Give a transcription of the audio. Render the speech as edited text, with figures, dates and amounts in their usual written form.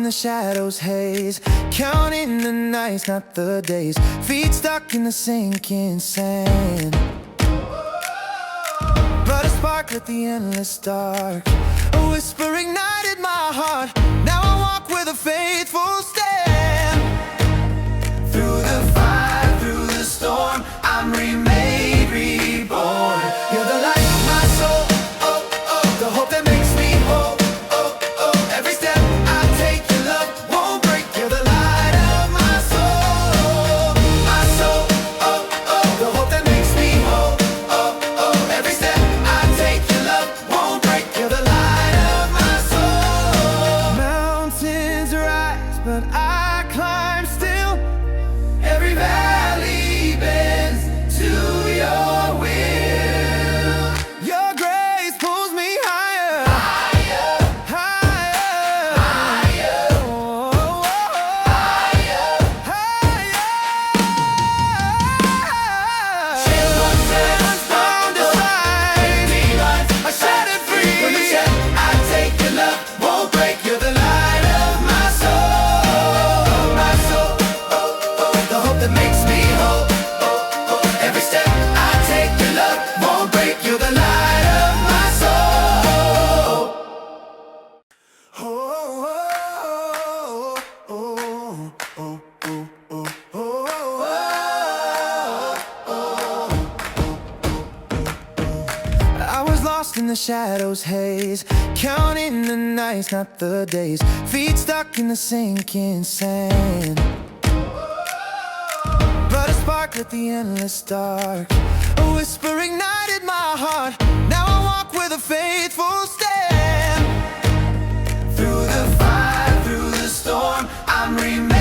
the shadows haze, counting the nights, not the days. Feet stuck in the sinking sand, but a spark lit the endless dark. A whisper ignited my heart. Now I walk with a faithful stand. Through the fire, through the storm, I'm remade, reborn. You're the light of my soul, oh, oh, the hope that makes me whole, oh, oh. Every step I take, your love won't break. You're the light of my soul, oh, oh, the hope that makes me whole, oh, oh. Every step I take, your love won't break. You're the light of my soul. Mountains rise, but I climb still. Every valley bends to your will. Your grace pulls me higher, higher, higher, higher, oh, oh, higher, higher. Shivers bound aside, I set it free. From the step I take, your love won't break. You're the light of my soul, oh, oh, the hope that makes me whole, oh, oh. Every step I take, your love won't break. You're the light of my soul. Oh, oh, oh, oh, oh, oh, oh. I was lost in the shadows haze, counting the nights, not the days. Feet stuck in the sinking sand, but a spark lit the endless dark. A whisper ignited my heart. Now I walk with a faithful stand. Through the fire, through the storm, I'm remade.